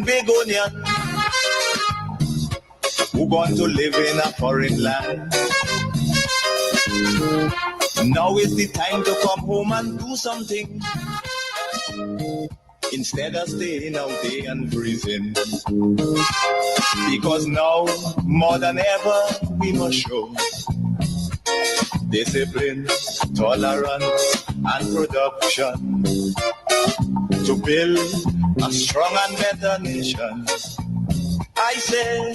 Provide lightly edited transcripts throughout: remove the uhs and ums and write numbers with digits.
Big onion who gone to live in a foreign land. Now is the time to come home and do something instead of staying out there and freezing. Because now, more than ever, we must show discipline, tolerance, and production to build a strong and better nation. I say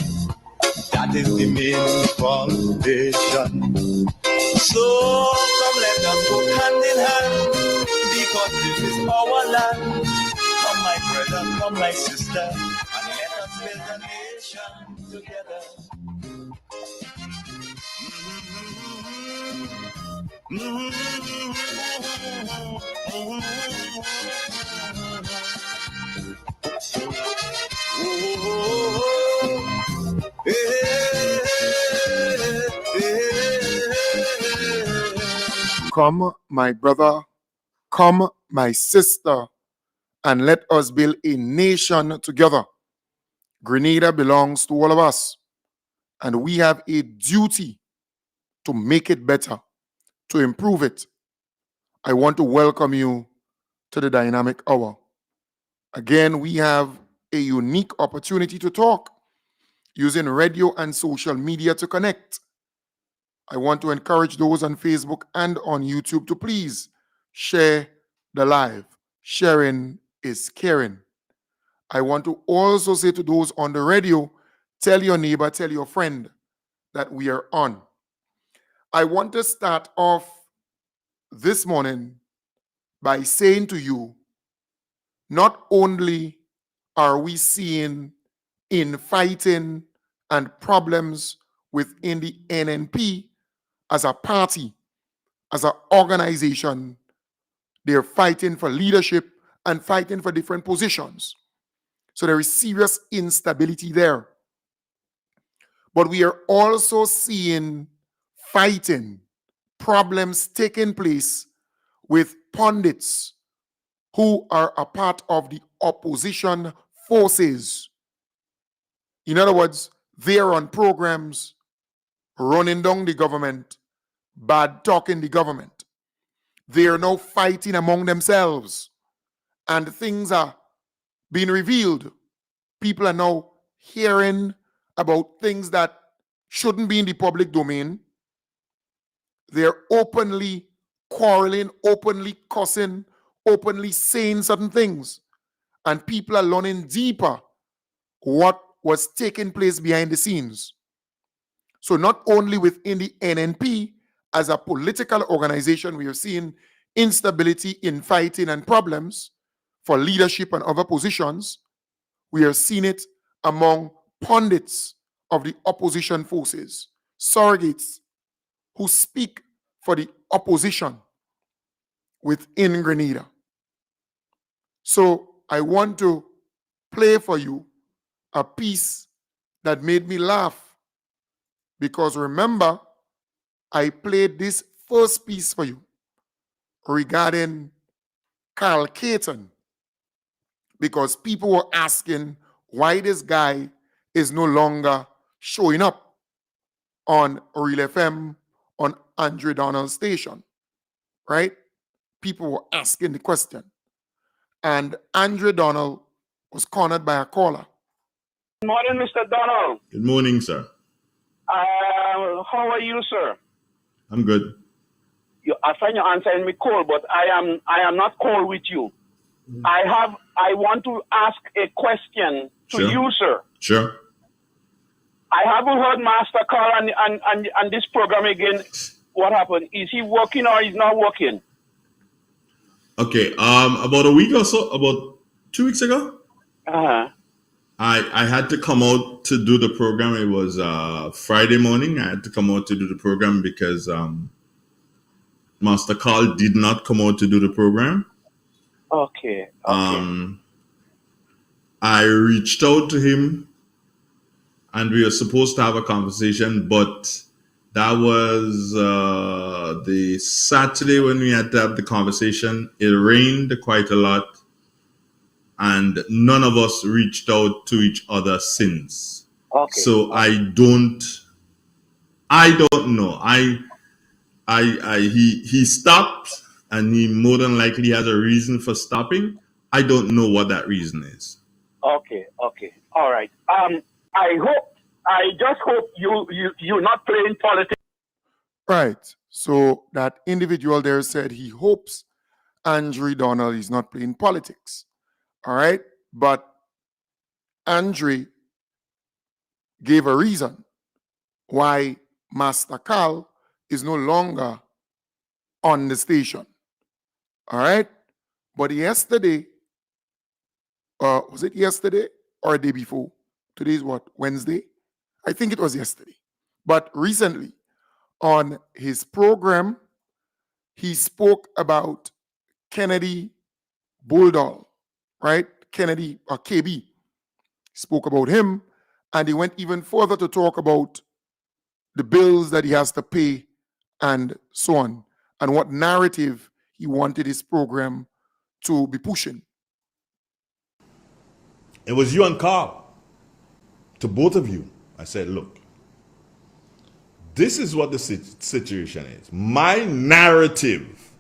that is the main foundation. So come let us go hand in hand, because this is our land. Come my brother, come my sister, and let us build a nation together. Come, my brother, come, my sister, and let us build a nation together. Grenada belongs to all of us, and we have a duty to make it better, to improve it. I want to welcome you to the Dynamic Hour. Again, we have a unique opportunity to talk using radio and social media to connect. I want to encourage those on Facebook and on YouTube to please share the live. Sharing is caring. I want to also say to those on the radio, tell your neighbor, tell your friend that we are on. I want to start off this morning by saying to you, not only are we seeing infighting and problems within the NNP as a party, as an organization, they're fighting for leadership and fighting for different positions. So there is serious instability there. But we are also seeing fighting, problems taking place with pundits who are a part of the opposition forces. In other words, they are on programs running down the government, bad talking the government. They are now fighting among themselves, and things are being revealed. People are now hearing about things that shouldn't be in the public domain. They're openly quarreling, openly cussing, openly saying certain things, and people are learning deeper what was taking place behind the scenes. So not only within the NNP as a political organization, we are seeing instability, infighting, and problems for leadership and other positions. We are seeing it among pundits of the opposition forces, surrogates who speak for the opposition within Grenada. So I want to play for you a piece that made me laugh, because remember, I played this first piece for you regarding Carl Caton, because people were asking why this guy is no longer showing up on Real FM, on Andre Donald's station, right? People were asking the question. And Andre Donald was cornered by a caller. Good morning, Mr. Donald. Good morning, sir. How are you, sir? I'm good. I find you answering me cold, but I am not cold with you. I want to ask a question to you, sir. Sure. I haven't heard Master Carl and this program again. What happened? Is he working or is not working? Okay. About a week or so, about 2 weeks ago, I had to come out to do the program. It was Friday morning. I had to come out to do the program because Master Carl did not come out to do the program. Okay. I reached out to him and we were supposed to have a conversation, but that was the Saturday when we had to have the conversation. It rained quite a lot. and none of us reached out to each other since. Okay. So I don't know. He stopped, and he more than likely has a reason for stopping. I don't know what that reason is. Okay. All right. I just hope you're not playing politics. Right. So that individual there said he hopes Andre Donald is not playing politics. All right. But Andre gave a reason why Master Carl is no longer on the station. All right. But yesterday, was it yesterday or a day before? Today's what? Wednesday? I think it was yesterday. But recently, on his program, he spoke about Kennedy Bulldog, right? Kennedy or KB spoke about him, and he went even further to talk about the bills that he has to pay and so on, and what narrative he wanted his program to be pushing. It was you and Carl. To both of you, I said, look, this is what the situation is. My narrative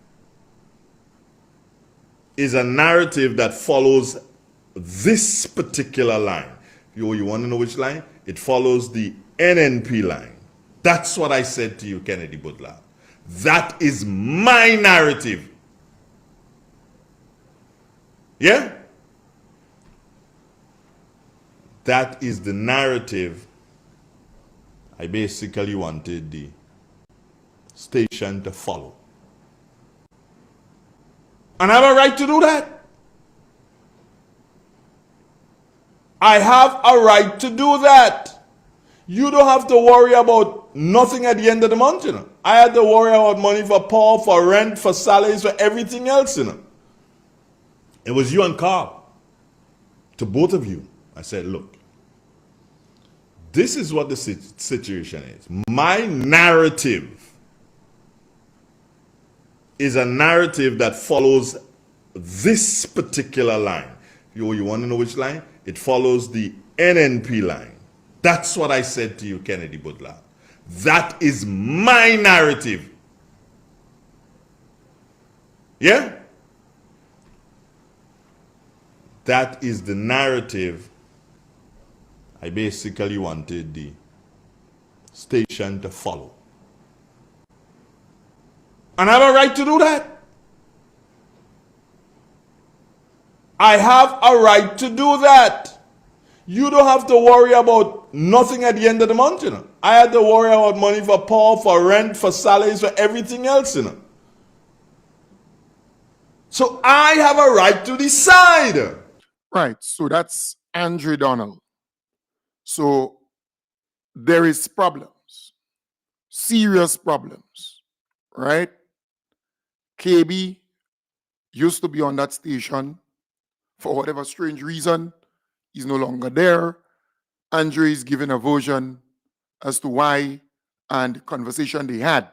is a narrative that follows this particular line. You want to know which line? It follows the NNP line. That's what I said to you, Kennedy Bulldog. That is my narrative. Yeah? That is the narrative I basically wanted the station to follow. And I have a right to do that. I have a right to do that. You don't have to worry about nothing at the end of the month, you know. I had to worry about money for Paul, for rent, for salaries, for everything else, you know. It was you and Carl. To both of you, I said, look, this is what the situation is. My narrative is a narrative that follows this particular line. You want to know which line? It follows the NNP line. That's what I said to you, Kennedy Bulldog. That is my narrative. Yeah? That is the narrative I basically wanted the station to follow. And I have a right to do that. I have a right to do that. You don't have to worry about nothing at the end of the month, you know. I had to worry about money for Paul, for rent, for salaries, for everything else, you know. So I have a right to decide. Right. So that's Andre Donald. So there is problems, serious problems, right? KB used to be on that station. For whatever strange reason, he's no longer there. Andre is giving a version as to why and conversation they had.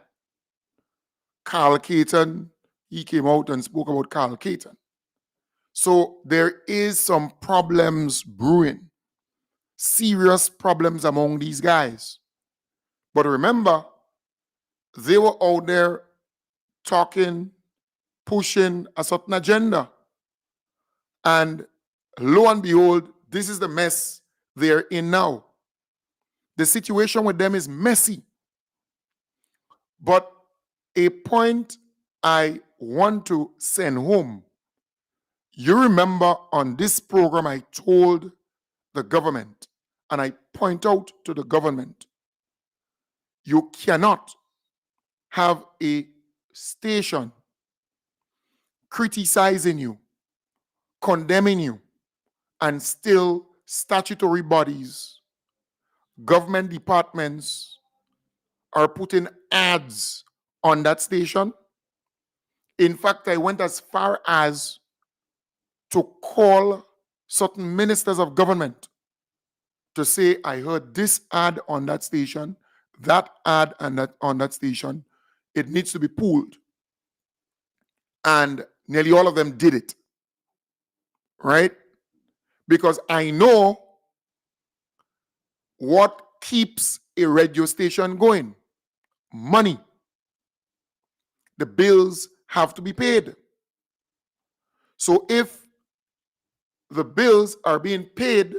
Carl Caton, he came out and spoke about Carl Caton. So there is some problems brewing, serious problems among these guys. But remember, they were out there talking, pushing a certain agenda. And lo and behold, this is the mess they're in now. The situation with them is messy. But a point I want to send home. You remember on this program, I told the government, and I point out to the government, you cannot have a station criticizing you, condemning you, and still statutory bodies, government departments are putting ads on that station. In fact, I went as far as to call certain ministers of government to say, I heard this ad on that station, that ad and that on that station. It needs to be pulled. And nearly all of them did it. Right? Because I know what keeps a radio station going. Money. The bills have to be paid. So if the bills are being paid,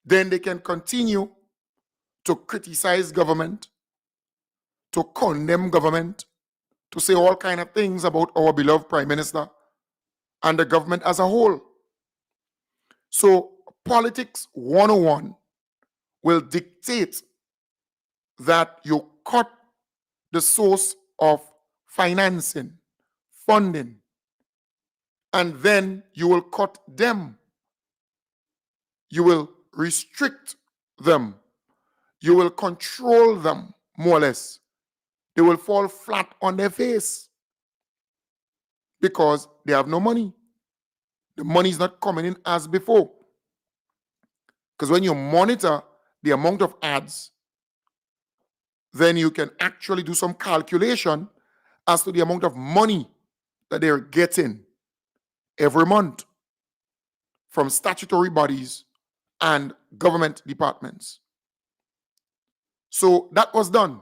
then they can continue to criticize government, to condemn government, to say all kinds of things about our beloved Prime Minister and the government as a whole. So politics 101 will dictate that you cut the source of financing, funding, and then you will cut them. You will restrict them. You will control them, more or less. They will fall flat on their face because they have no money. The money is not coming in as before. Because when you monitor the amount of ads, then you can actually do some calculation as to the amount of money that they're getting every month from statutory bodies and government departments. So that was done.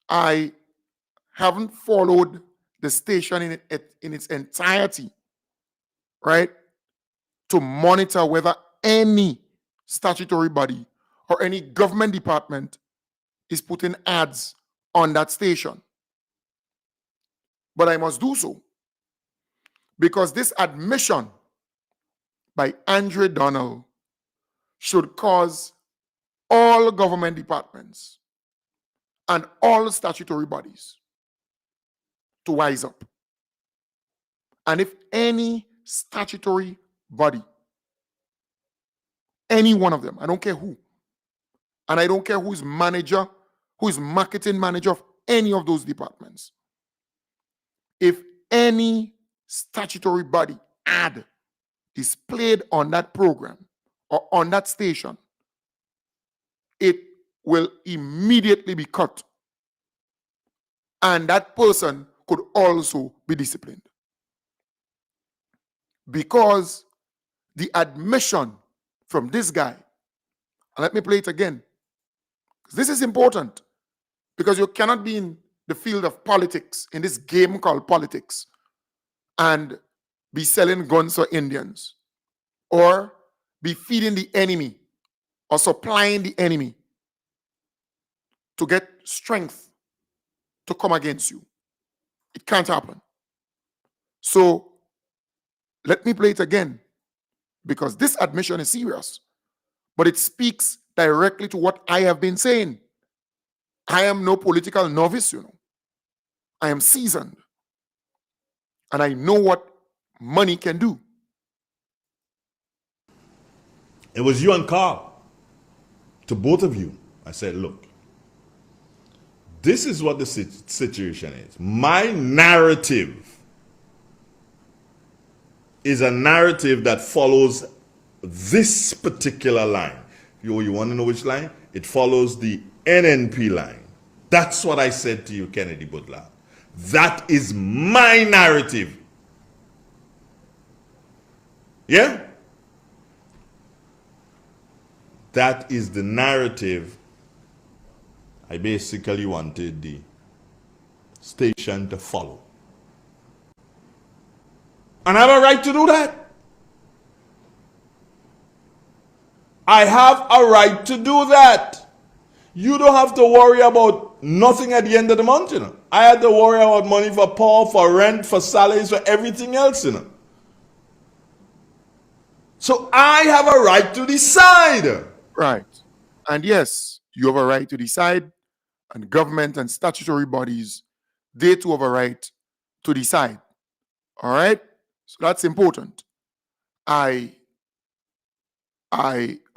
I haven't followed the station in its entirety, right, to monitor whether any statutory body or any government department is putting ads on that station. But I must do so because this admission by Andre Doun should cause all government departments and all statutory bodies to wise up. And if any statutory body, any one of them, I don't care who, and I don't care who is manager, who is marketing manager of any of those departments, if any statutory body ad is played on that program or on that station, it will immediately be cut. And that person could also be disciplined. Because the admission from this guy, and let me play it again, because this is important, because you cannot be in the field of politics, in this game called politics, and be selling guns for Indians, or be feeding the enemy, or supplying the enemy to get strength to come against you. It can't happen. So let me play it again, because this admission is serious, but it speaks directly to what I have been saying. I am no political novice, you know. I am seasoned. And I know what money can do. It was you and Carl. To both of you, I said, look, this is what the situation is. My narrative is a narrative that follows this particular line. You want to know which line? It follows the NNP line. That's what I said to you, Kennedy Butler. That is my narrative. Yeah? That is the narrative I basically wanted the station to follow. And I have a right to do that. I have a right to do that. You don't have to worry about nothing at the end of the month, you know. I had to worry about money for Paul, for rent, for salaries, for everything else, you know. So I have a right to decide. Right. And yes, you have a right to decide, and government and statutory bodies, they too have a right to decide. All right? So that's important. I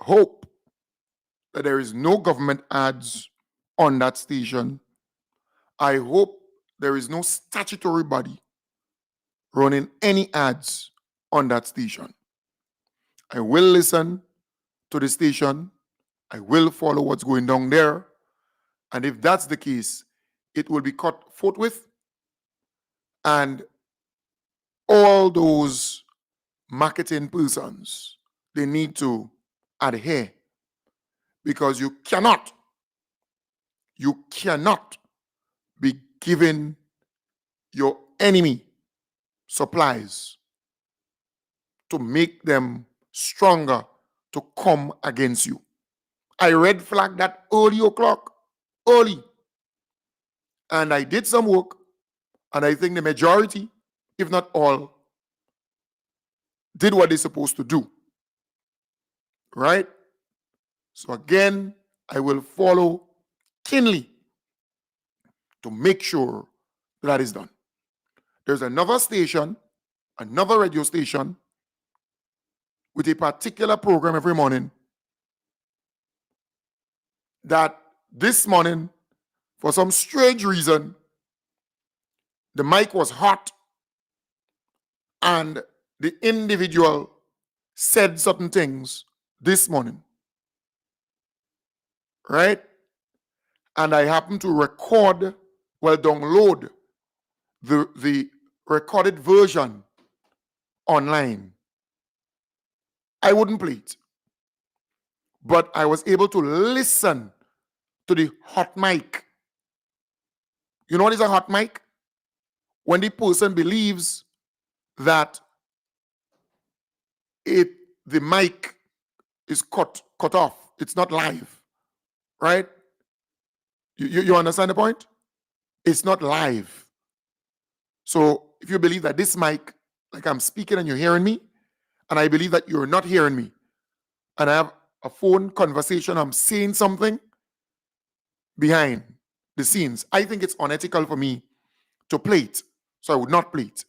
hope that there is no government ads on that station. I hope there is no statutory body running any ads on that station. I will listen to the station. I will follow what's going down there. And if that's the case, it will be cut forthwith. And all those marketing persons they need to adhere, because you cannot be giving your enemy supplies to make them stronger to come against you. I red flagged that early. And I did some work, and I think the majority, if not all, did what they're supposed to do. Right? So again, I will follow keenly to make sure that is done. There's another station, another radio station, with a particular program every morning that this morning, for some strange reason, the mic was hot and the individual said certain things this morning. Right? And I happened to download the recorded version online. I wouldn't play it, but I was able to listen to the hot mic. You know what is a hot mic? When the person believes that the mic is cut off, it's not live, right? You understand the point? It's not live. So if you believe that this mic, like I'm speaking and you're hearing me, and I believe that you're not hearing me, and I have a phone conversation, I'm saying something behind the scenes, I think it's unethical for me to play it. So I would not play it.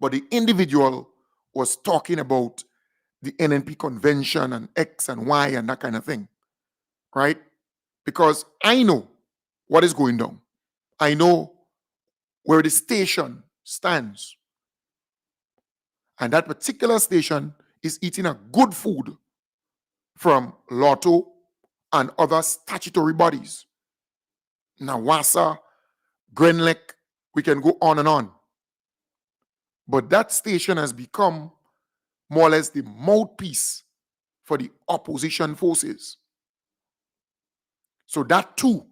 But the individual was talking about the NNP convention and X and Y and that kind of thing, right? Because I know what is going down. I know where the station stands. And that particular station is eating a good food from Lotto and other statutory bodies. Nawasa, Grenlec, we can go on and on. But that station has become more or less the mouthpiece for the opposition forces. So that too,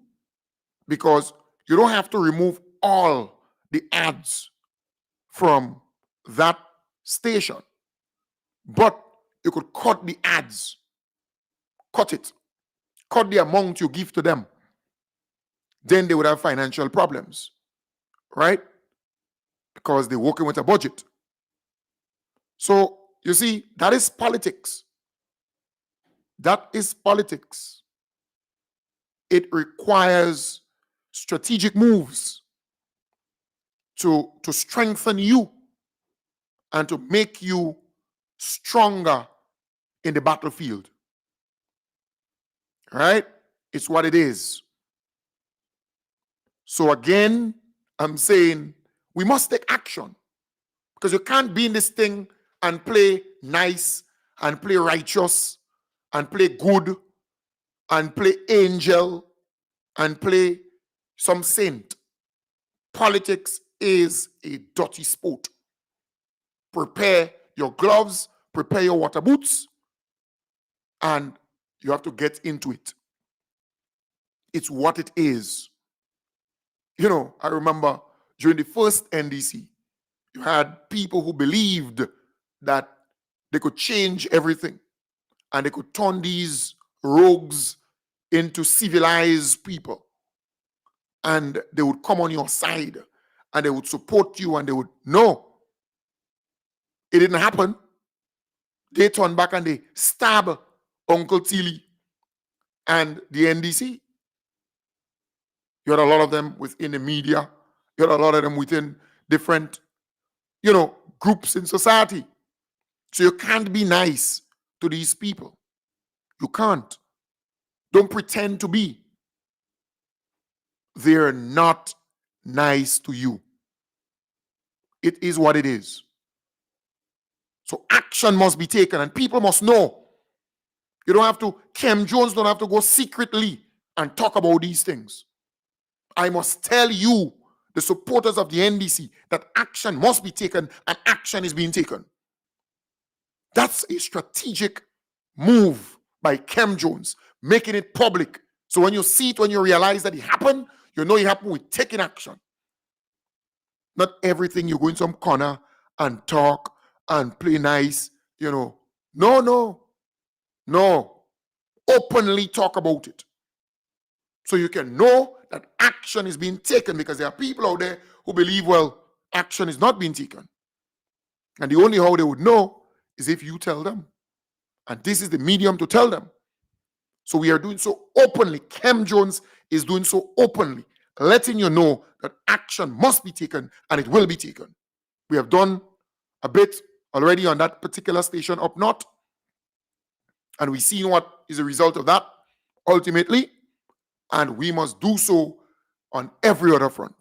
because you don't have to remove all the ads from that station, but you could cut the ads, cut the amount you give to them. Then they would have financial problems, right? Because they're working with a budget. So you see, that is politics. That is politics. It requires strategic moves to strengthen you and to make you stronger in the battlefield. Right? It's what it is. So again, I'm saying we must take action, because you can't be in this thing and play nice and play righteous and play good and play angel and play some saint. Politics is a dirty sport. Prepare your gloves, prepare your water boots, and you have to get into it. It's what it is. You know, I remember during the first NDC, you had people who believed that they could change everything and they could turn these rogues into civilized people. And they would come on your side and they would support you and they would, no, it didn't happen. They turned back and they stabbed Uncle Tilly and the NDC. You had a lot of them within the media. You had a lot of them within different, groups in society. So you can't be nice to these people. You can't. Don't pretend to be. They're not nice to you. It is what it is. So action must be taken and people must know. You don't have to, Kim Jones don't have to go secretly and talk about these things. I must tell you, the supporters of the NDC, that action must be taken and action is being taken. That's a strategic move by Kem Jones, making it public. So when you see it, when you realize that it happened, you know it happened with taking action. Not everything you go in some corner and talk and play nice, you know. No. Openly talk about it. So you can know that action is being taken, because there are people out there who believe, well, action is not being taken. And the only how they would know is if you tell them. And this is the medium to tell them. So we are doing so openly. Kem Jones is doing so openly, letting you know that action must be taken, and it will be taken. We have done a bit already on that particular station up north, and we've seen what is the result of that ultimately, and we must do so on every other front.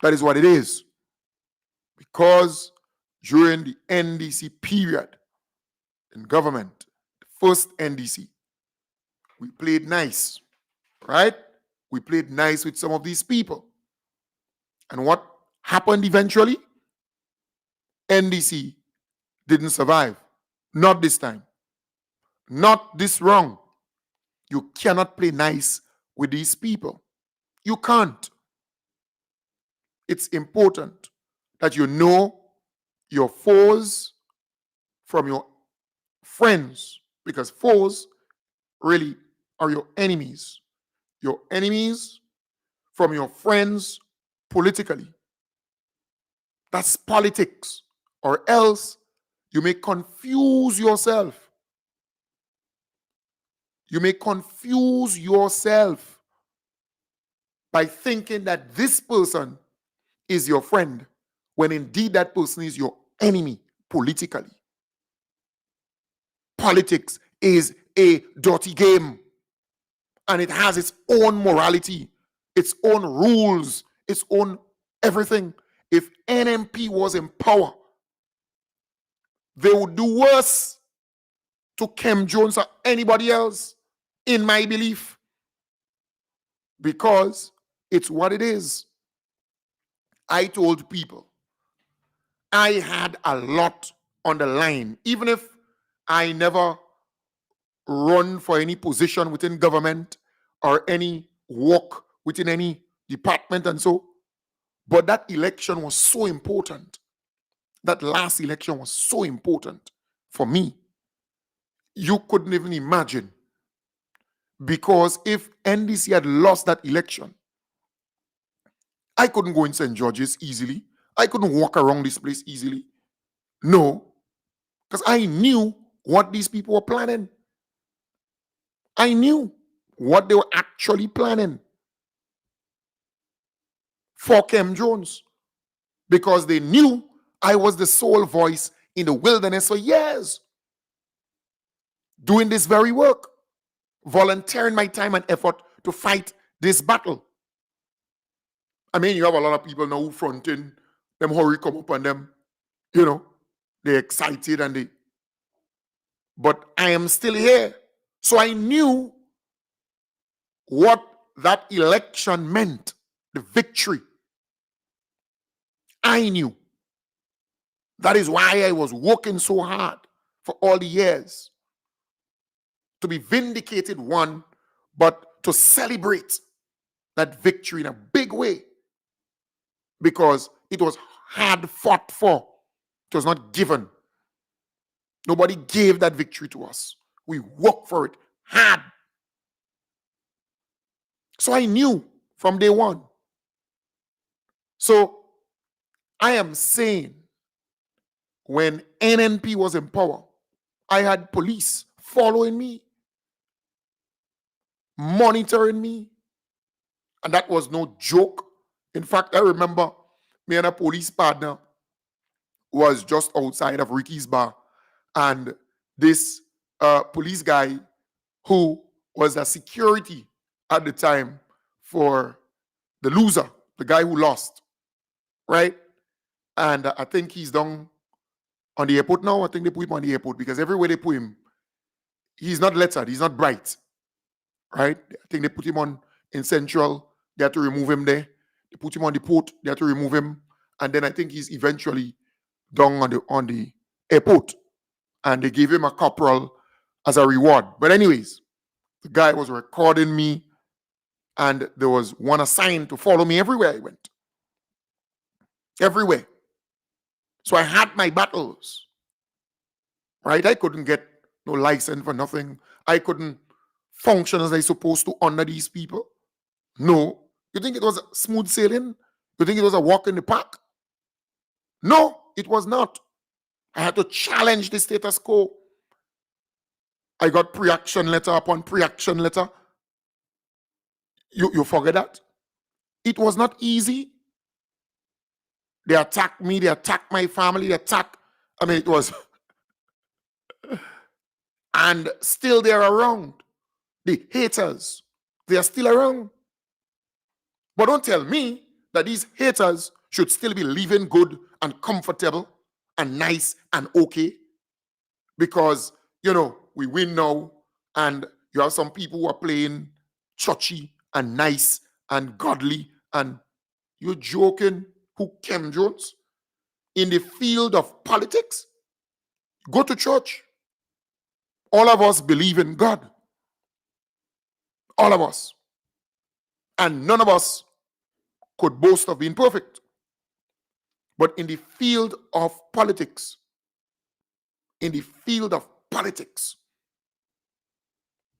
That is what it is. Because during the NDC period in government, the first NDC, we played nice, right? We played nice with some of these people. And what happened eventually? NDC didn't survive. Not this time. Not this wrong. You cannot play nice with these people. You can't. It's important that you know your foes from your friends, because foes really are your enemies. Your enemies from your friends politically. That's politics. Or else you may confuse yourself. You may confuse yourself by thinking that this person is your friend, when indeed that person is your enemy politically. Politics is a dirty game, and it has its own morality, its own rules, its own everything. If NMP was in power, they would do worse to Kem Jones or anybody else, in my belief, because it's what it is. I told people I had a lot on the line, even if I never run for any position within government or any work within any department and so. But that election was so important. That last election was so important for me. You couldn't even imagine. Because if NDC had lost that election, I couldn't go in St. George's easily. I couldn't walk around this place easily. No. Because I knew what these people were planning. I knew what they were actually planning for Kem Jones, because they knew I was the sole voice in the wilderness for years, doing this very work, volunteering my time and effort to fight this battle. I mean, you have a lot of people now who fronting, them hurry come up on them, you know, they're excited but I am still here. So I knew what that election meant, the victory. I knew. That is why I was working so hard for all the years. To be vindicated, one, but to celebrate that victory in a big way. Because it was hard fought for. It was not given. Nobody gave that victory to us. We worked for it hard. So I knew from day one. So I am saying, when NNP was in power, I had police following me, monitoring me, and that was no joke. In fact, I remember me and a police partner was just outside of Ricky's bar, and this police guy who was a security at the time for the loser, the guy who lost, right? And I think he's down on the airport now. I think they put him on the airport, because everywhere they put him, he's not lettered, he's not bright, right? I think they put him in Central, they had to remove him there. They put him on the port, they had to remove him. And then I think he's eventually down on the airport. and they gave him a corporal as a reward. But anyways, the guy was recording me, and there was one assigned to follow me everywhere I went. Everywhere. So I had my battles. Right? I couldn't get no license for nothing. I couldn't function as I supposed to under these people. No. You think it was smooth sailing? You think it was a walk in the park? No, it was not. I had to challenge the status quo. I got pre-action letter upon pre-action letter. You forget that? It was not easy. They attacked me, they attacked my family, it was... And still they're around. The haters, they are still around. But don't tell me that these haters should still be living good and comfortable and nice and okay. Because, we win now, and you have some people who are playing churchy and nice and godly, and you're joking. Who, Kim Jones? In the field of politics, go to church. All of us believe in God. All of us. And none of us could boast of being perfect. But in the field of politics,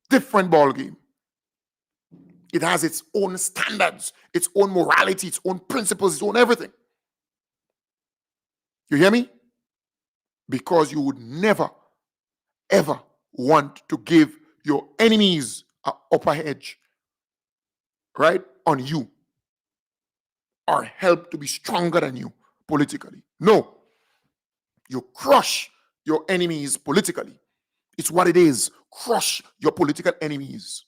different ball game. It has its own standards, its own morality, its own principles, its own everything. You hear me? Because you would never, ever want to give your enemies an upper edge, right, on you, or help to be stronger than you politically. No. You crush your enemies politically. It's what it is. Crush your political enemies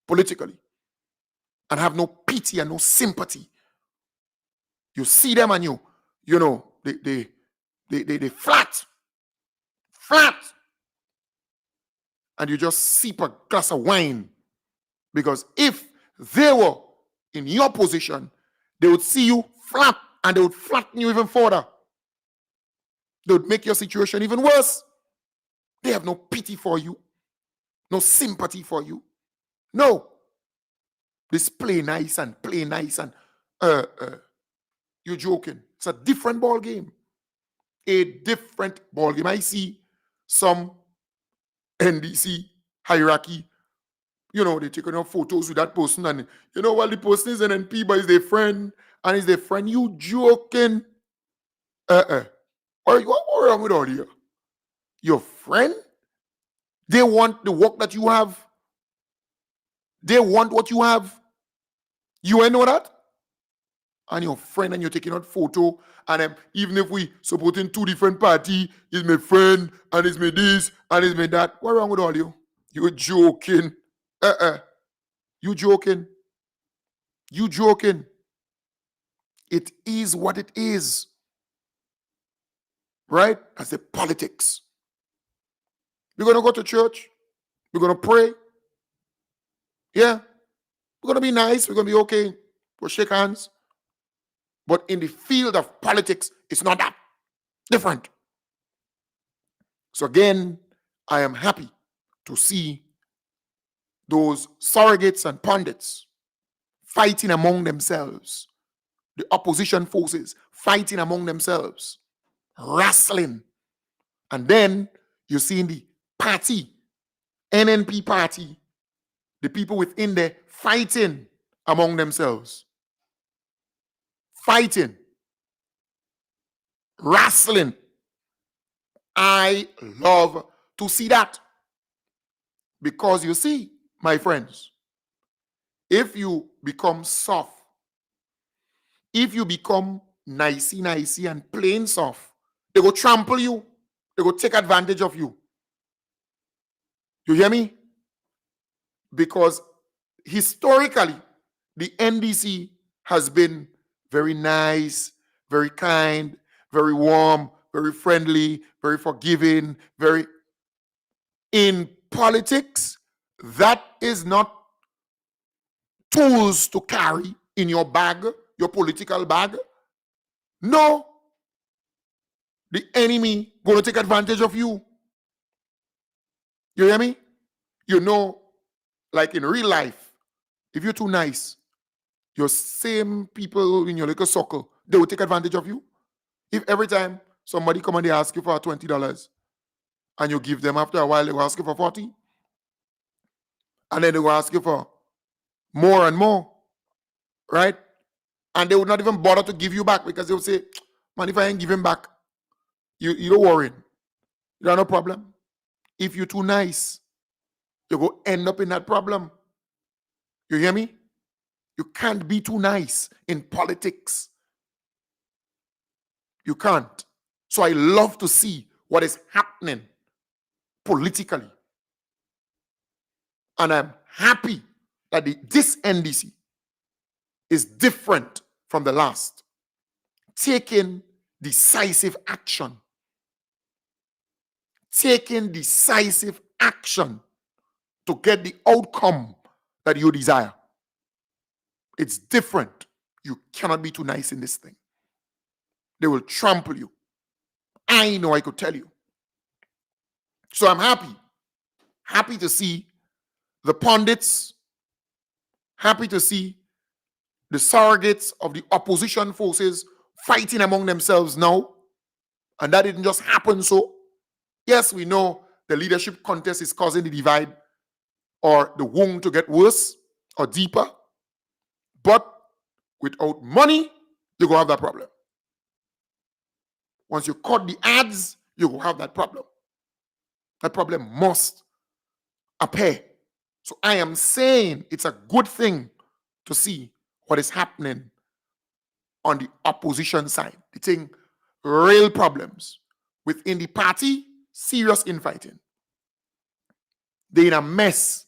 politically. And have no pity and no sympathy. You see them and they flat. And you just sip a glass of wine. Because if they were in your position, they would see you flat and they would flatten you even further. They would make your situation even worse. They have no pity for you, no sympathy for you. No. This play nice and you're joking. It's a different ball game. A different ball game. I see some NDC hierarchy. They taking out photos with that person, and while the person is an NP, but is their friend, and is their friend. You joking? What wrong with all you? Your friend? They want the work that you have. They want what you have. You ain't know that? And your friend, and you're taking out photo, and even if we supporting two different parties, is my friend, and is me this, and is me that. What wrong with all you? You're joking. You joking. You joking. It is what it is. Right? That's the politics. We're going to go to church. We're going to pray. Yeah. We're going to be nice. We're going to be okay. We'll shake hands. But in the field of politics, it's not that different. So again, I am happy to see those surrogates and pundits fighting among themselves. The opposition forces fighting among themselves. Wrestling. And then you see in the party, NNP party, the people within there fighting among themselves. Fighting. Wrestling. I love to see that. Because you see, my friends, if you become soft, if you become nicey and plain soft, they go trample you. They go take advantage of you. You hear me? Because historically, the NDC has been very nice, very kind, very warm, very friendly, very forgiving, very... In politics, that is not tools to carry in your bag, your political bag. No. The enemy going to take advantage of you. You hear me? You know, like in real life, if you're too nice, your same people in your little circle, they will take advantage of you. If every time somebody come and they ask you for $20 and you give them, after a while they will ask you for 40, and then they will ask you for more and more, right? And they would not even bother to give you back because they would say, man, if I ain't giving back, you don't worry. You have no problem. If you're too nice, you go end up in that problem. You hear me? You can't be too nice in politics. You can't. So I love to see what is happening politically. And I'm happy that this NDC is different from the last, taking decisive action. Taking decisive action to get the outcome that you desire. It's different. You cannot be too nice in this thing. They will trample you. I know I could tell you. So I'm happy to see the pundits, happy to see the surrogates of the opposition forces fighting among themselves now. And that didn't just happen so. Yes, we know the leadership contest is causing the divide or the wound to get worse or deeper. But without money, you're going to have that problem. Once you cut the ads, you will have that problem. That problem must appear. So I am saying it's a good thing to see what is happening on the opposition side. The thing, real problems. Within the party, serious infighting. They're in a mess.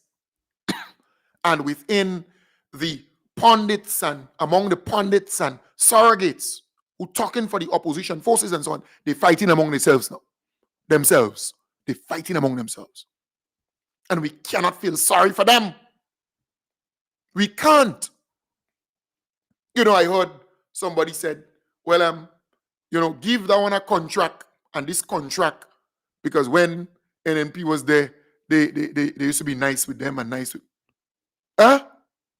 And within the pundits and among the pundits and surrogates who talking for the opposition forces and so on, they're fighting among themselves now. They're fighting among themselves. And we cannot feel sorry for them. We can't. You know, I heard somebody said, well, give that one a contract, and this contract, because when NNP was there, they used to be nice with them and nice with.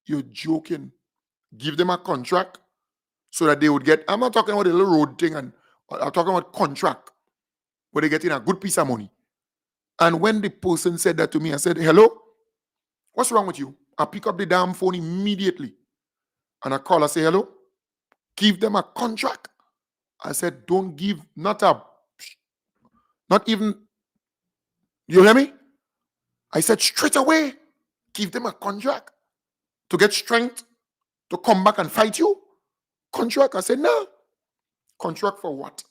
You're joking. Give them a contract so that they would get, I'm not talking about a little road thing, and I'm talking about contract where they're getting a good piece of money. And when the person said that to me, I said, hello, what's wrong with you? I pick up the damn phone immediately. And I call, I say, hello, give them a contract. I said, don't give, not even, you hear me? I said, straight away, give them a contract to get strength to come back and fight you. Contract? I said, no. Contract for what?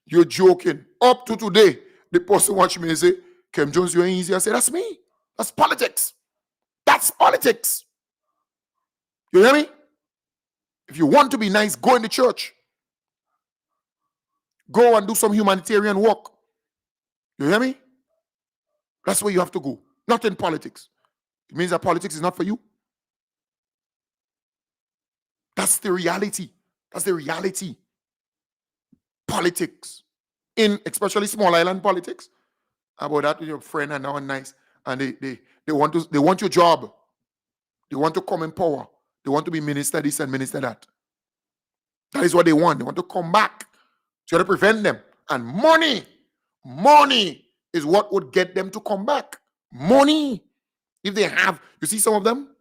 You're joking. Up to today, the person watch me and say, Kem Jones, you ain't easy. I said, that's me. That's politics. That's politics. You hear me? If you want to be nice, go in the church. Go and do some humanitarian work. You hear me? That's where you have to go. Not in politics. It means that politics is not for you. That's the reality. That's the reality. Politics. In especially small island politics. About that, your friend and now nice. And they want your job. They want to come in power. They want to be minister this and minister that. That is what they want. They want to come back. So you have to prevent them. And money is what would get them to come back. Money. If they have, you see some of them,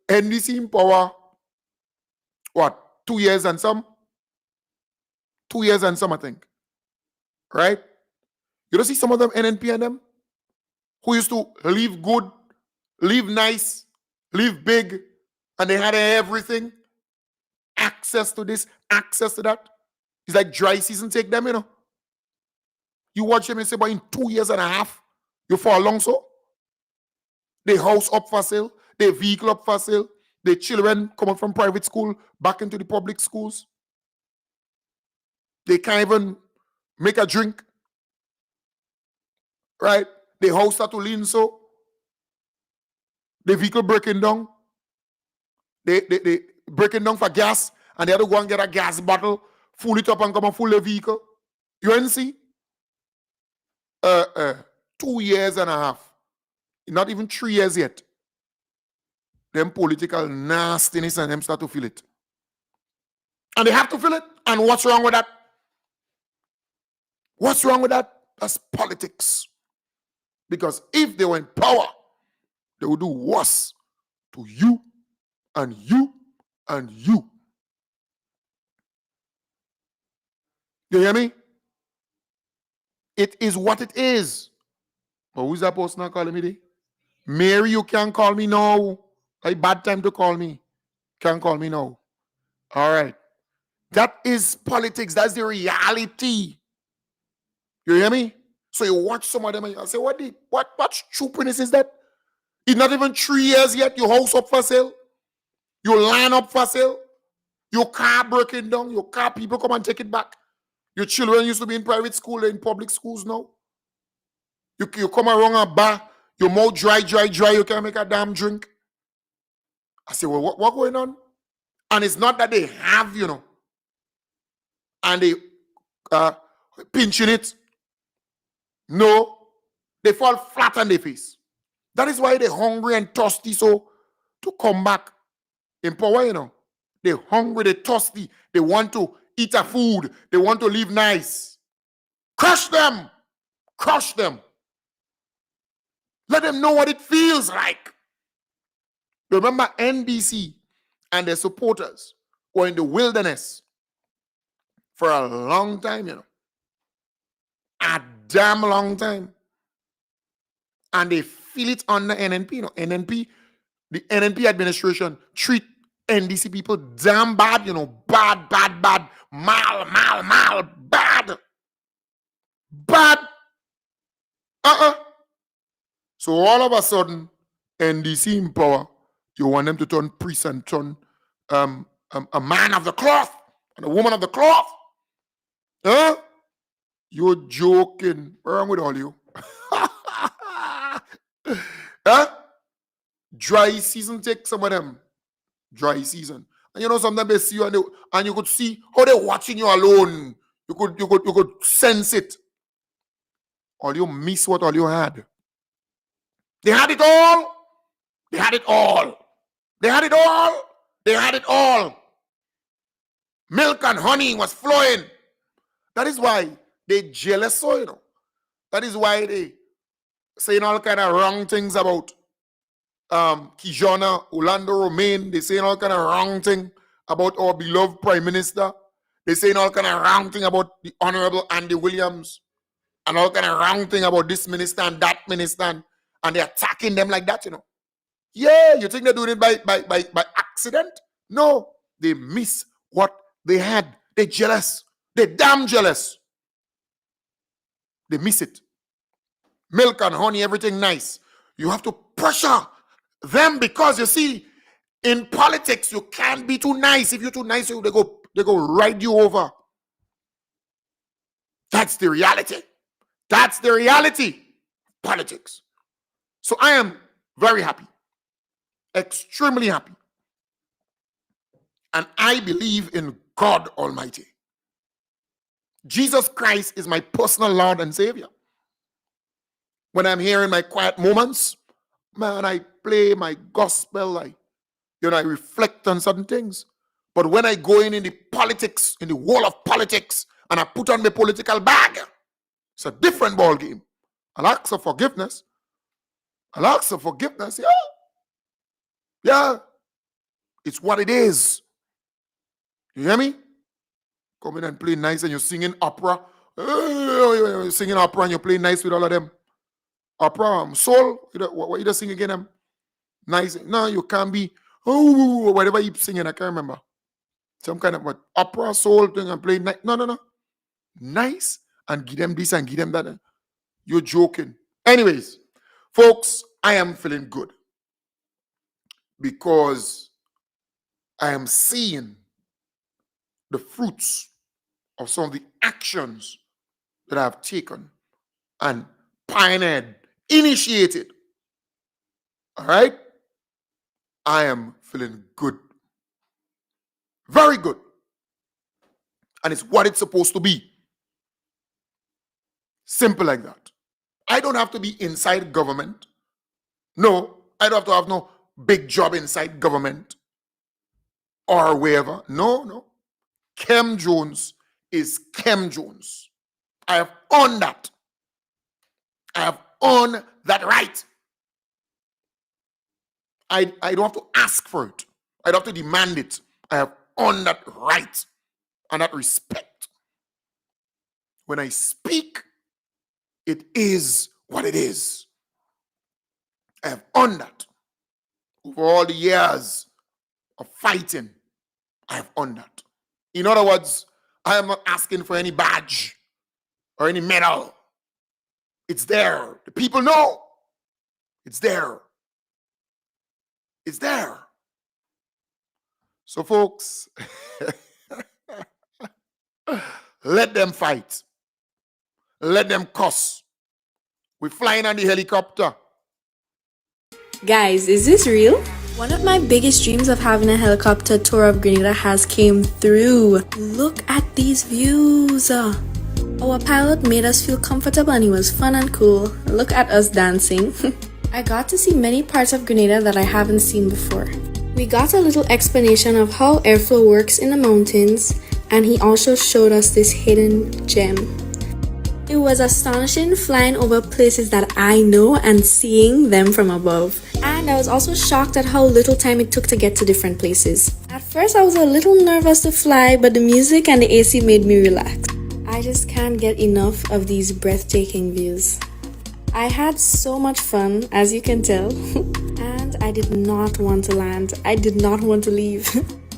NDC in power, what, 2 years and some? 2 years and some, I think. Right? You don't see some of them, NNP and them, who used to live good, live nice, live big, and they had everything. Access to this, access to that. It's like dry season take them, you know. You watch them and say, but in 2 years and a half, you fall along so. Their house up for sale, their vehicle up for sale, their children coming from private school back into the public schools. They can't even make a drink. Right? Their house start to lean so. Their vehicle breaking down. They breaking down for gas, and they have to go and get a gas bottle, full it up and come and full the vehicle. You ain't see? 2 years and a half, not even 3 years yet, them political nastiness and them start to feel it. And they have to feel it. And what's wrong with that? What's wrong with that? That's politics. Because if they were in power, they would do worse to you and you and you. You hear me? It is what it is. But who's that person now calling me there? Mary, you can't call me now. A bad time to call me. Can't call me now. All right. That is politics. That's the reality. You hear me? So you watch some of them and you say, what stupidness is that? It's not even 3 years yet. Your house up for sale. Your land up for sale. Your car breaking down. Your car, people come and take it back. Your children used to be in private school. They're in public schools now. You come around a bar. Your mouth dry. You can't make a damn drink. I say, well, what going on? And it's not that they have, and they pinching it. No, they fall flat on their face. That is why they're hungry and thirsty, so to come back in power, They're hungry, they're thirsty, they want to eat a food, they want to live nice. Crush them. Crush them. Let them know what it feels like. Remember, NDC and their supporters were in the wilderness for a long time, A damn long time. And they feel it on the NNP. The NNP administration treat NDC people damn bad, bad. Mal, bad. Bad. So all of a sudden, NDC in power, you want them to turn priest and turn a man of the cloth and a woman of the cloth. Huh? You're joking. What's wrong with all you? Huh? Dry season take some of them. Dry season. And sometimes they see you and you could see how they're watching you alone. You could sense it. All you miss what all you had. They had it all. They had it all. They had it all. They had it all. Milk and honey was flowing. That is why they jealous, so That is why they saying all kind of wrong things about Kijana, Orlando Romaine. They saying all kind of wrong thing about our beloved Prime Minister. They saying all kind of wrong thing about the Honorable Andy Williams. And all kind of wrong thing about this minister and that minister. And they're attacking them like that, Yeah, you think they're doing it by accident? No, they miss what they had. They're jealous. They're damn jealous. They miss it. Milk and honey, everything nice. You have to pressure them because you see, in politics, you can't be too nice. If you're too nice, they go ride you over. That's the reality. That's the reality. Politics. So I am very happy. Extremely happy. And I believe in God Almighty. Jesus Christ is my personal Lord and Savior. When I'm here in my quiet moments, man, I play my gospel. I reflect on certain things. But when I go in the politics, in the world of politics, and I put on my political bag, it's a different ball game. I'll ask for forgiveness. Yeah. It's what it is. You hear me? Come in and play nice and you're singing opera. You're singing opera and you're playing nice with all of them. Opera, soul. What you just sing again? Nice. No, you can't be. Oh, whatever you singing, I can't remember. Some kind of what opera, soul thing and play nice. No. Nice and give them this and give them that. You're joking. Anyways, folks, I am feeling good because I am seeing the fruits of some of the actions that I've taken and pioneered, initiated. All right? I am feeling good. Very good. And it's what it's supposed to be. Simple like that. I don't have to be inside government. No, I don't have to have no big job inside government or wherever. No. Kem Jones is Kem Jones. I have earned that. I have earned that right. I don't have to ask for it. I don't have to demand it. I have earned that right and that respect. When I speak, it is what it is. I have earned that. Over all the years of fighting, I have earned that. In other words, I am not asking for any badge or any medal. It's there. The people know. It's there. It's there. So, folks, let them fight. Let them cuss. We're flying on the helicopter. Guys, is this real? One of my biggest dreams of having a helicopter tour of Grenada has came through. Look at these views. Our pilot made us feel comfortable and it was fun and cool. Look at us dancing. I got to see many parts of Grenada that I haven't seen before. We got a little explanation of how airflow works in the mountains, and he also showed us this hidden gem. It was astonishing flying over places that I know and seeing them from above. And I was also shocked at how little time it took to get to different places. At first I was a little nervous to fly, but the music and the AC made me relax. I just can't get enough of these breathtaking views. I had so much fun, as you can tell, and I did not want to land. I did not want to leave.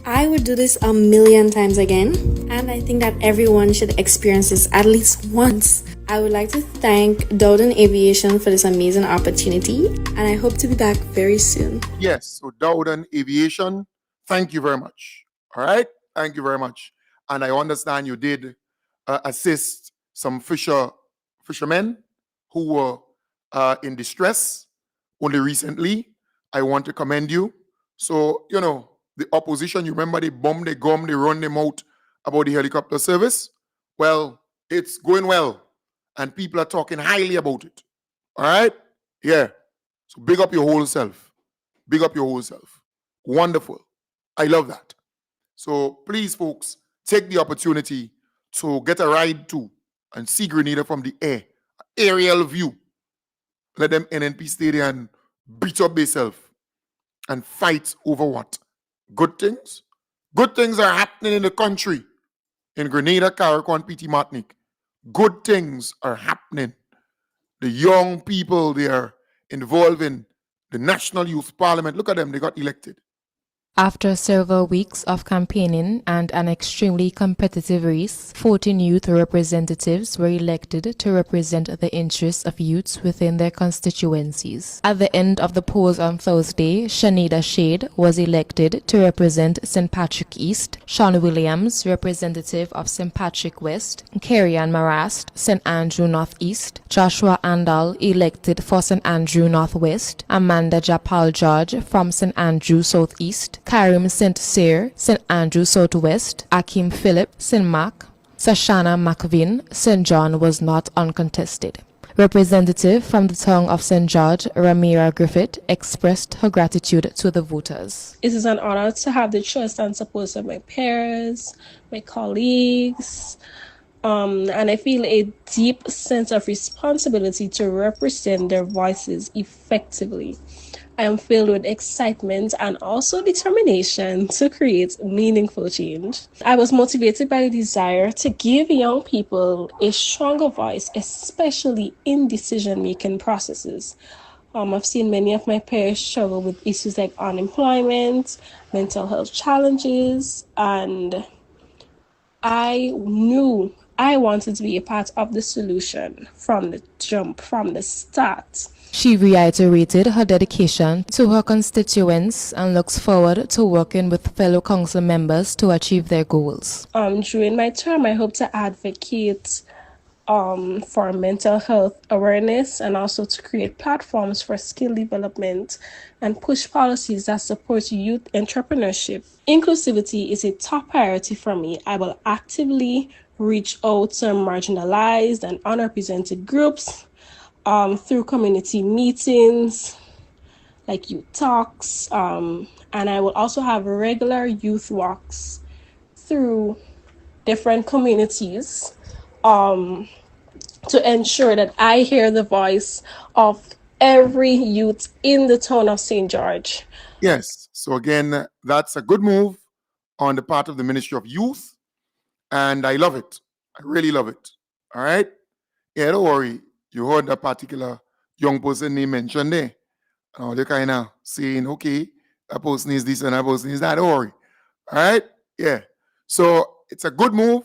I would do this a million times again, and I think that everyone should experience this at least once. I would like to thank Doun Aviation for this amazing opportunity, and I hope to be back very soon. Yes, so Doun Aviation, thank you very much. All right, thank you very much. And I understand you did assist some fishermen who were in distress only recently. I want to commend you. So, the opposition, you remember they bomb, they gum, they run them out about the helicopter service. Well, it's going well, and people are talking highly about it. All right? Yeah. So big up your whole self. Big up your whole self. Wonderful. I love that. So please, folks, take the opportunity to get a ride to and see Grenada from the air. Aerial view. Let them NNP stay and beat up themselves and fight over what? Good things? Good things are happening in the country. In Grenada, Carriacou, PT Martinique. Good things are happening. The young people, they are involved in the National Youth Parliament. Look at them, they got elected. After several weeks of campaigning and an extremely competitive race, 14 youth representatives were elected to represent the interests of youths within their constituencies. At the end of the polls on Thursday, Shanida Shade was elected to represent St. Patrick East, Sean Williams, representative of St. Patrick West, Kerry-Ann Marast, St. Andrew Northeast, Joshua Andal elected for St. Andrew Northwest, Amanda Japal George from St. Andrew Southeast, Karim St. Cyr, St. Andrew Southwest, Akim Philip, St. Mark, Sashana McVin, St. John was not uncontested. Representative from the town of St. George, Ramira Griffith, expressed her gratitude to the voters. It is an honor to have the trust and support of my peers, my colleagues, and I feel a deep sense of responsibility to represent their voices effectively. I am filled with excitement and also determination to create meaningful change. I was motivated by the desire to give young people a stronger voice, especially in decision-making processes. I've seen many of my peers struggle with issues like unemployment, mental health challenges, and I knew I wanted to be a part of the solution from the jump, from the start. She reiterated her dedication to her constituents and looks forward to working with fellow council members to achieve their goals. During my term, I hope to advocate for mental health awareness and also to create platforms for skill development and push policies that support youth entrepreneurship. Inclusivity is a top priority for me. I will actively reach out to marginalized and unrepresented groups through community meetings, like youth talks, and I will also have regular youth walks through different communities to ensure that I hear the voice of every youth in the town of St. George. Yes. So again, that's a good move on the part of the Ministry of Youth, and I love it. I really love it. All right. Yeah, don't worry. You heard that particular young person name mentioned there. Now they're kind of saying, okay, that person is this and that person is that. Don't worry. All right. Yeah. So it's a good move,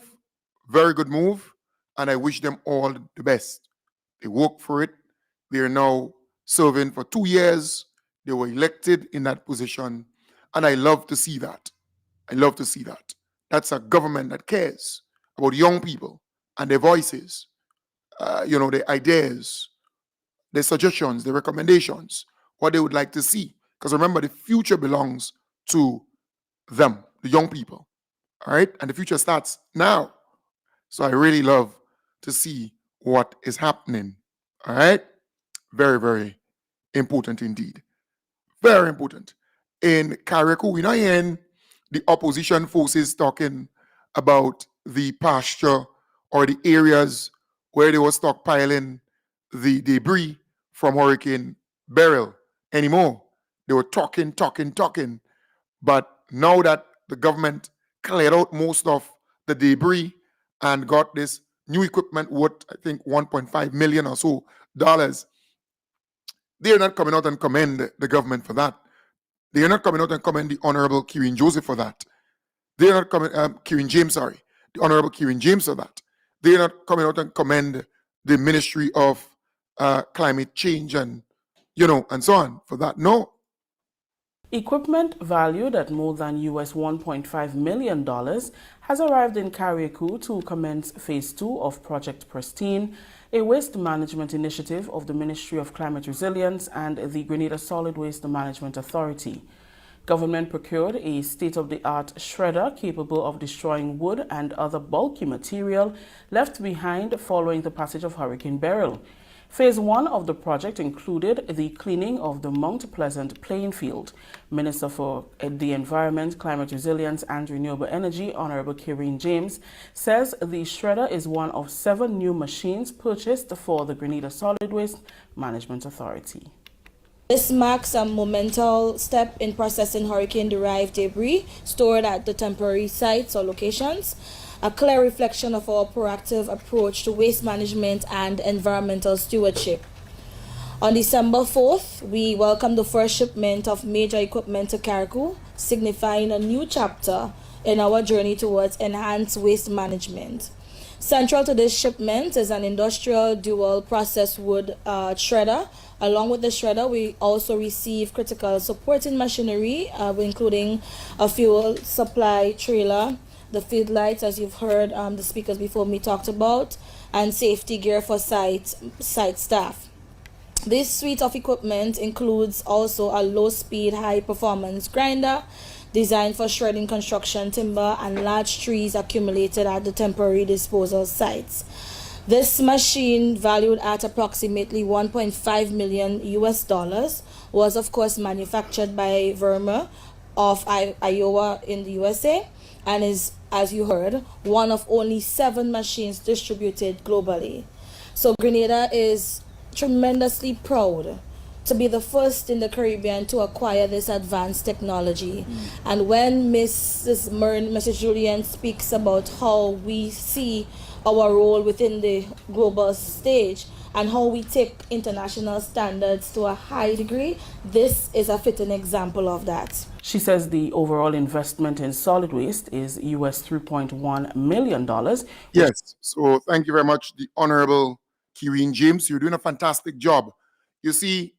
very good move, and I wish them all the best. They worked for it. They are now serving for 2 years. They were elected in that position, and I love to see that. I love to see that. That's a government that cares about young people and their voices, their ideas, their suggestions, their recommendations, what they would like to see. Because remember, the future belongs to them, the young people. All right. And the future starts now. So I really love to see what is happening. All right. Very, very important indeed. Very important. In Carriacou, we're not hearing the opposition forces talking about the pasture or the areas where they were stockpiling the debris from Hurricane Beryl anymore. They were talking. But now that the government cleared out most of the debris and got this new equipment worth, I think, $1.5 million or so dollars, they're not coming out and commend the government for that. They are not coming out and commend the Honorable Kieran Joseph for that. They are not coming, Kieran James, sorry, the Honorable Kieran James for that. They are not coming out and commend the Ministry of Climate Change and so on for that. No. Equipment valued at more than US $1.5 million has arrived in Carriacou to commence Phase 2 of Project Pristine, a waste management initiative of the Ministry of Climate Resilience and the Grenada Solid Waste Management Authority. Government procured a state-of-the-art shredder capable of destroying wood and other bulky material left behind following the passage of Hurricane Beryl. Phase 1 of the project included the cleaning of the Mount Pleasant playing field. Minister for the Environment, Climate Resilience and Renewable Energy, Honorable Kieran James, says the shredder is one of 7 new machines purchased for the Grenada Solid Waste Management Authority. This marks a monumental step in processing hurricane-derived debris stored at the temporary sites or locations, a clear reflection of our proactive approach to waste management and environmental stewardship. On December 4th, we welcomed the first shipment of major equipment to Carriacou, signifying a new chapter in our journey towards enhanced waste management. Central to this shipment is an industrial dual process wood shredder. Along with the shredder, we also receive critical supporting machinery, including a fuel supply trailer, the field lights, as you've heard the speakers before me talked about, and safety gear for site staff. This suite of equipment includes also a low-speed, high-performance grinder designed for shredding construction timber and large trees accumulated at the temporary disposal sites. This machine, valued at approximately $1.5 million US, was of course manufactured by Vermeer of Iowa in the USA and is, as you heard, one of only 7 machines distributed globally. So Grenada is tremendously proud to be the first in the Caribbean to acquire this advanced technology. And when Mrs. Julian speaks about how we see our role within the global stage and how we take international standards to a high degree, this is a fitting example of that. She says the overall investment in solid waste is US $3.1 million. Yes. So thank you very much, the Honorable Kieran James. You're doing a fantastic job. You see,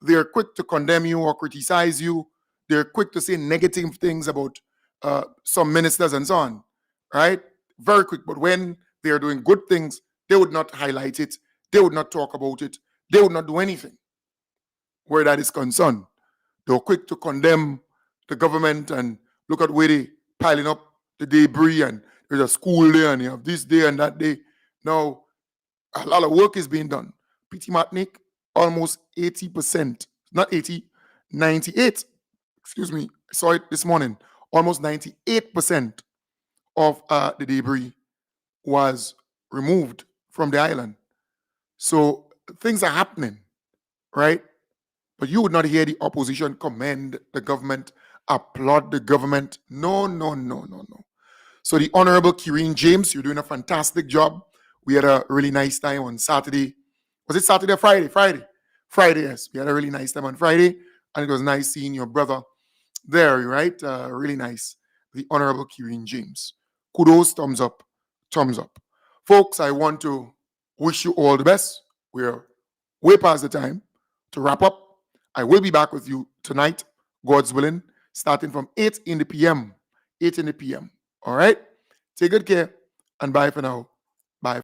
they're quick to condemn you or criticize you. They're quick to say negative things about some ministers and so on, right? Very quick. But when they're doing good things, they would not highlight it. They would not talk about it. They would not do anything where that is concerned. They're quick to condemn the government and look at where they piling up the debris and there's a school there and you have this day and that day. Now, a lot of work is being done. PT Martinique, almost 80%, not 80, 98, excuse me, I saw it this morning, almost 98% of the debris was removed from the island. So things are happening, right? But you would not hear the opposition commend the government, applaud the government. No, no, no, no, no. So the Honorable Kireen James, you're doing a fantastic job. We had a really nice time on Saturday. Was it Saturday or Friday? Friday, yes. We had a really nice time on Friday, and it was nice seeing your brother there, right? Really nice. The Honorable Kireen James. Kudos, thumbs up, thumbs up. Folks, I want to wish you all the best. We're way past the time to wrap up. I will be back with you tonight, God's willing, starting from 8 in the p.m. 8 in the p.m. All right? Take good care and bye for now.